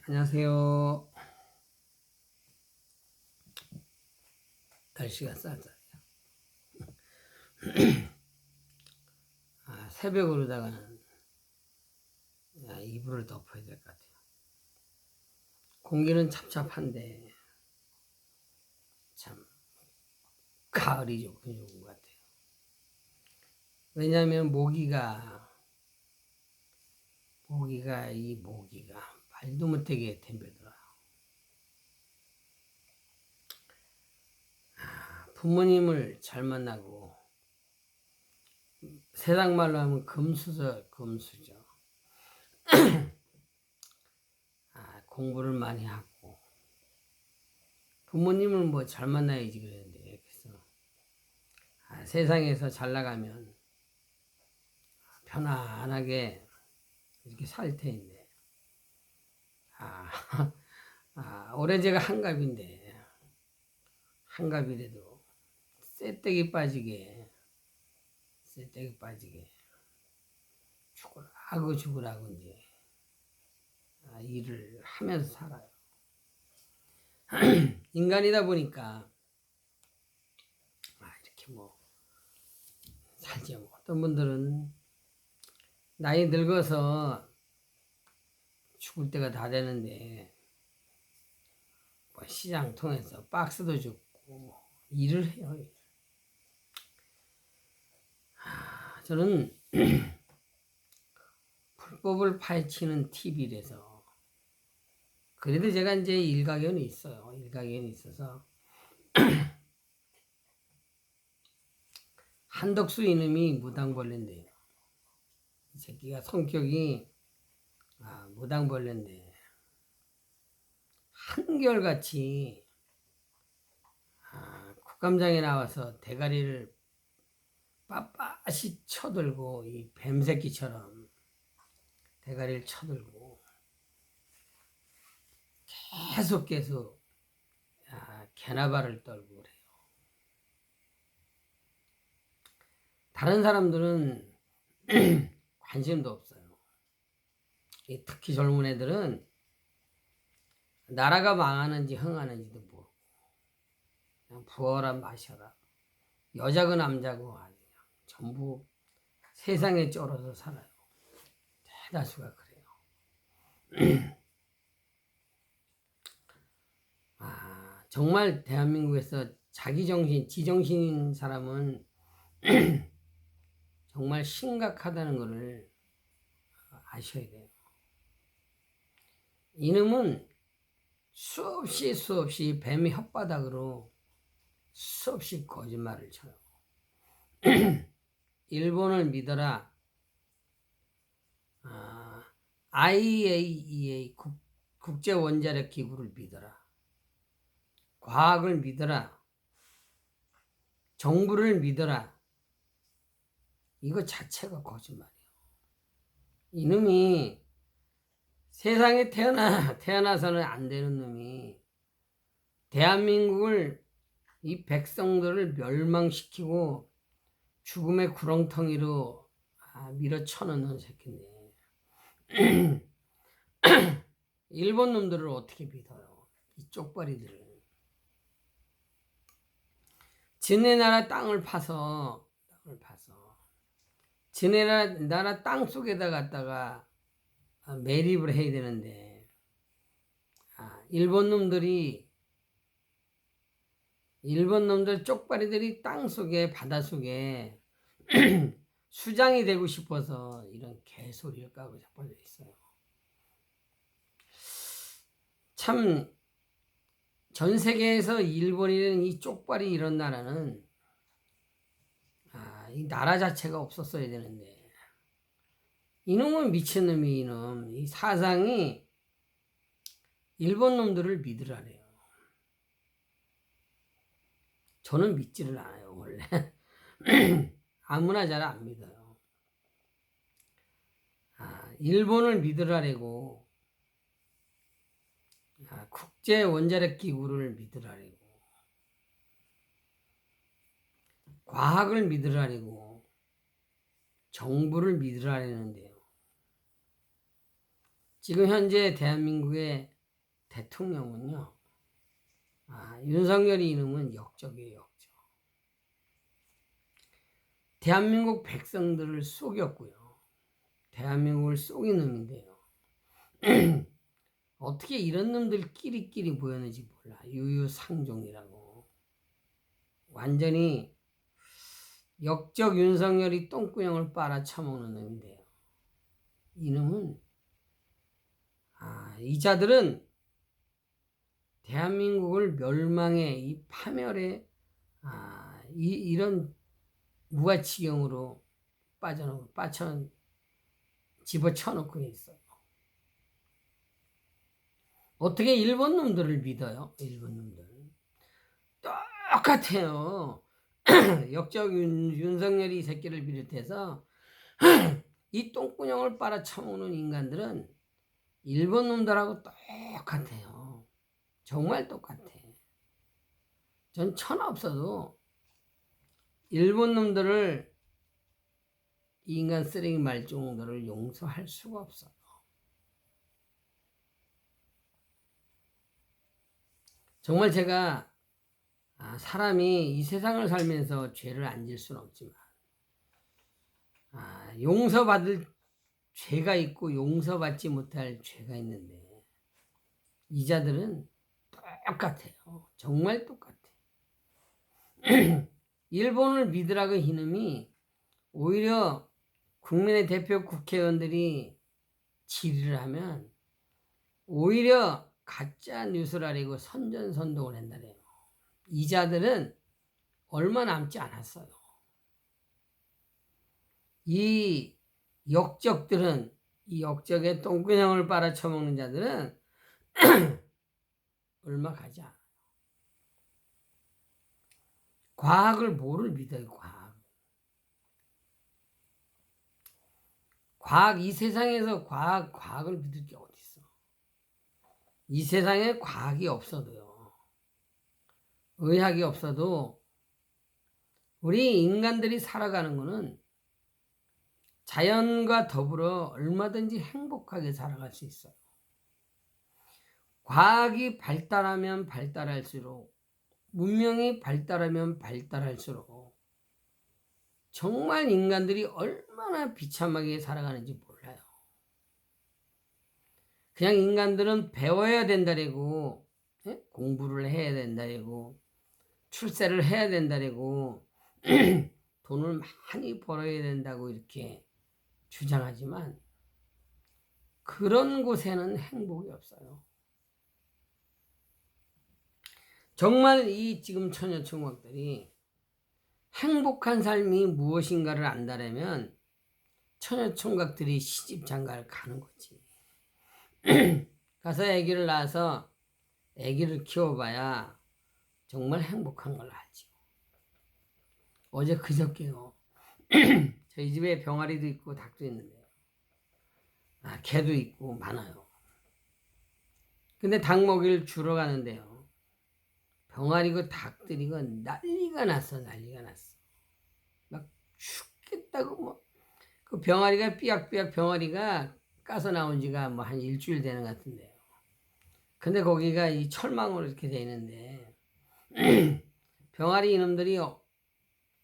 안녕하세요. 날씨가 쌀쌀해요. 새벽으로다가는 이불을 덮어야 될 것 같아요. 공기는 찹찹한데 참 가을이 좋은 것 같아요. 왜냐하면 모기가 말도 못하게 덤벼들어요. 부모님을 잘 만나고 세상 말로 하면 금수죠. 공부를 많이 하고 부모님을 뭐 잘 만나야지 그랬는데 그래서 세상에서 잘 나가면 편안하게 이렇게 살 테인데 올해 제가 한갑이라도 쇳떼기 빠지게 죽으라고 이제 일을 하면서 살아요. 인간이다 보니까 이렇게 뭐 살지. 어떤 분들은 나이 늙어서 죽을 때가 다 되는데 뭐 시장 통해서 박스도 줍고 일을 해요. 저는 불법을 파헤치는 TV라서 그래도 제가 이제 일가견이 있어서 한덕수 이놈이 무당벌레인데요. 이 새끼가 성격이 무당벌레인데 한결같이 국감장에 나와서 대가리를 빳빳이 쳐들고 이 뱀새끼처럼 대가리를 쳐들고 계속 개나발을 떨고 그래요. 다른 사람들은 관심도 없어요. 특히 젊은 애들은 나라가 망하는지 흥하는지도 모르고 그냥 부어라 마셔라. 여자고 남자고 그냥 전부 세상에 쩔어서 살아요. 대다수가 그래요. 정말 대한민국에서 지정신인 사람은 정말 심각하다는 것을 아셔야 돼요. 이놈은 수없이 뱀의 혓바닥으로 수없이 거짓말을 쳐요. 일본을 믿어라. IAEA 국제원자력 기구를 믿어라. 과학을 믿어라. 정부를 믿어라. 이거 자체가 거짓말이에요. 이놈이 세상에 태어나서는 안 되는 놈이 대한민국을 이 백성들을 멸망시키고 죽음의 구렁텅이로 밀어쳐넣는 새끼인데 일본 놈들을 어떻게 믿어요? 이 쪽발이들을. 지네 나라 땅을 파서 지네 나라 땅 속에다 갖다가 매립을 해야 되는데 일본 놈들 쪽발이들이 땅 속에 바다 속에 수장이 되고 싶어서 이런 개소리를 까고 자빠져 있어요. 참 전 세계에서 일본이라는 이 쪽발이 이런 나라는 이 나라 자체가 없었어야 되는데 이놈은 미친놈이 이 사상이 일본 놈들을 믿으라래요. 저는 믿지를 않아요 원래. 아무나 잘 안 믿어요. 일본을 믿으라래고 국제원자력 기구를 믿으라래고 과학을 믿으라래고 정부를 믿으라는데요. 지금 현재 대한민국에 대통령은요. 윤석열이 이놈은 역적이에요. 역적. 대한민국 백성들을 속였고요. 대한민국을 속인 놈인데요. 어떻게 이런 놈들끼리끼리 모였는지 몰라. 유유상종이라고. 완전히 역적 윤석열이 똥구녕을 빨아쳐먹는 놈인데요. 이놈은 이 자들은 대한민국을 멸망의 이 파멸의 이런 무아지경으로 집어쳐놓고 있어요. 어떻게 일본 놈들을 믿어요? 일본 놈들 똑같아요. 역적 윤석열이 이 새끼를 비롯해서 이 똥구녕을 빨아쳐먹는 인간들은 일본 놈들하고 똑같아요. 정말 똑같아. 전 천하 없어도 일본 놈들을 인간 쓰레기 말종들을 용서할 수가 없어요. 정말 제가 사람이 이 세상을 살면서 죄를 안 질 수는 없지만 용서받을 죄가 있고 용서받지 못할 죄가 있는데 이 자들은 똑같아요. 정말 똑같아. 일본을 믿으라고 이놈이 오히려 국민의 대표 국회의원들이 질의를 하면 오히려 가짜 뉴스를 하려고 선전선동을 한다래요. 이 자들은 얼마 남지 않았어요. 이 역적들은 이 역적의 똥구녕을 빨아쳐먹는 자들은 얼마 가지 않아요. 과학을 뭐를 믿어요? 과학 이 세상에서 과학을 믿을 게 어디 있어? 이 세상에 과학이 없어도요. 의학이 없어도 우리 인간들이 살아가는 거는 자연과 더불어 얼마든지 행복하게 살아갈 수 있어요. 과학이 발달하면 발달할수록 문명이 발달하면 발달할수록 정말 인간들이 얼마나 비참하게 살아가는지 몰라요. 그냥 인간들은 배워야 된다라고 공부를 해야 된다라고 출세를 해야 된다라고 돈을 많이 벌어야 된다고 이렇게 주장하지만 그런 곳에는 행복이 없어요. 정말 이 지금 처녀총각들이 행복한 삶이 무엇인가를 안다라면 처녀총각들이 시집장가를 가는 거지. 가서 아기를 낳아서 아기를 키워봐야 정말 행복한 걸 알지. 어제 그저께요. 저희 집에 병아리도 있고 닭도 있는데 개도 있고 많아요. 근데 닭 먹이를 주러 가는데요. 병아리고 닭들이고 난리가 났어. 막 죽겠다고 뭐. 그 병아리가 삐약삐약 병아리가 까서 나온 지가 뭐 한 일주일 되는 것 같은데요. 근데 거기가 이 철망으로 이렇게 돼 있는데 병아리 이놈들이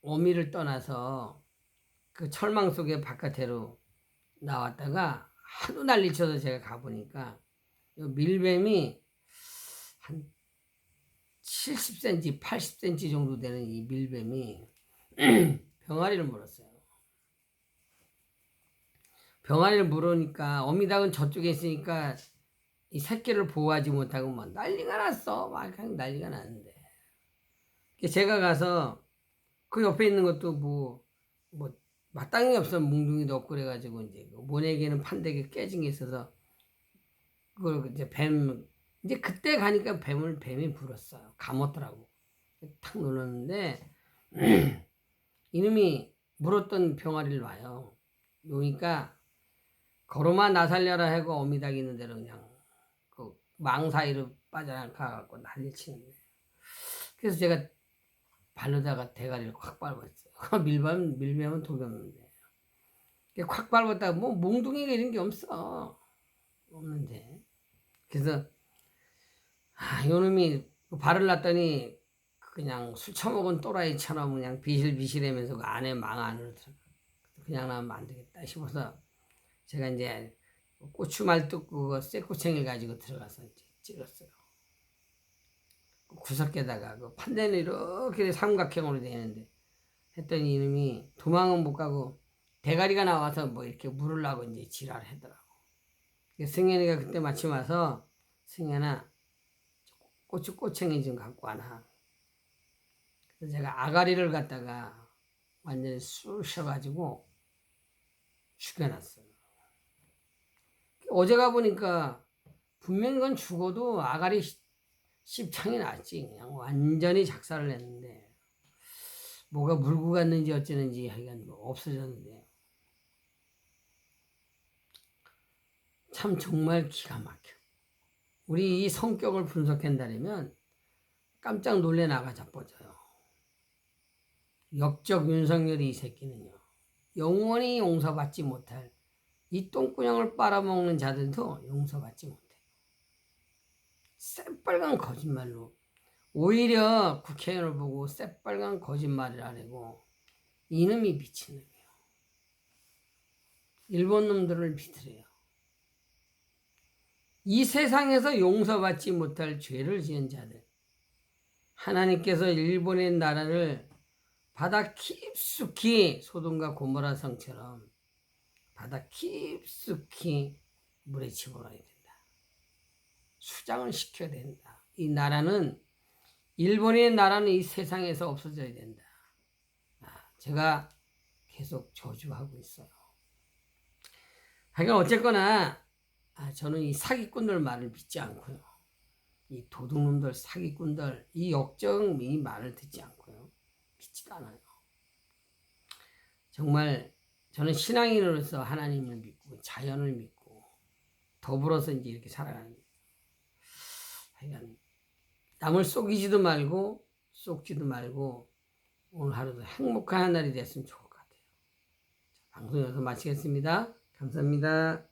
어미를 떠나서 그 철망 속에 바깥으로 나왔다가 하도 난리쳐서 제가 가보니까 밀뱀이 한 70cm, 80cm 정도 되는 이 밀뱀이 병아리를 물었어요. 병아리를 물으니까 어미닭은 저쪽에 있으니까 이 새끼를 보호하지 못하고 막 난리가 났어. 막 그냥 난리가 났는데 제가 가서 그 옆에 있는 것도 뭐 마땅히 없어 뭉둥이도 없고 그래가지고 이제 모내기는 판대기 깨진 게 있어서 그걸 이제 이제 그때 가니까 뱀이 불었어요. 감았더라고. 탁 눌렀는데 이놈이 물었던 병아리를 와요. 놓으니까 걸어만 나 살려라 하고 어미닭 있는 대로 그냥 그 망 사이로 빠져나가갖고 난리치는데 그래서 제가 발로다가 대가리를 콱 밟았어요. 밀뱀은 독이 없는데 콱 밟았다가 뭐 몽둥이가 이런 게 없는데 그래서 요놈이 발을 놨더니 그냥 술 처먹은 또라이처럼 그냥 비실비실하면서 그 안에 망 안으로 들어가. 그냥 나면 안 되겠다 싶어서 제가 이제 고추 말뚝 그거 쇠꼬챙이를 가지고 들어가서 이제 찍었어요. 구석에다가 그 판대는 이렇게 삼각형으로 되어 있는데 했더니 이놈이 도망은 못 가고 대가리가 나와서 뭐 이렇게 물으려고 이제 지랄하더라고. 승현이가 그때 마침 와서 승현아 고추 꼬챙이 좀 갖고 와라. 그래서 제가 아가리를 갖다가 완전히 쑥 쉬어가지고 죽여놨어요. 어제 가보니까 분명히 그건 죽어도 아가리 씹창이 났지. 그냥 완전히 작살을 냈는데 뭐가 물고 갔는지 어쩌는지 하여간 뭐 없어졌는데 참 정말 기가 막혀. 우리 이 성격을 분석한다면 깜짝 놀래 나가 자빠져요. 역적 윤석열이 이 새끼는요. 영원히 용서받지 못할 이 똥구녕을 빨아먹는 자들도 용서받지 못해요. 새빨간 거짓말로 오히려 국회의원을 보고 새빨간 거짓말을 하려고 이놈이 미친놈이에요. 일본 놈들을 비틀어요. 이 세상에서 용서받지 못할 죄를 지은 자들, 하나님께서 일본의 나라를 바다 깊숙이 소돔과 고모라 성처럼 바다 깊숙이 물에 집어넣어야 된다. 수장을 시켜야 된다. 이 나라는 일본의 나라는 이 세상에서 없어져야 된다. 제가 계속 저주하고 있어요. 하여간 어쨌거나 저는 이 사기꾼들 말을 믿지 않고요. 이 도둑놈들, 사기꾼들, 이 역적 이 말을 듣지 않고요. 믿지도 않아요. 정말 저는 신앙인으로서 하나님을 믿고 자연을 믿고 더불어서 이제 이렇게 살아가는 거예요. 하여간 남을 속이지도 말고 속지도 말고 오늘 하루도 행복한 한 날이 됐으면 좋을 것 같아요. 방송 여기서 마치겠습니다. 감사합니다.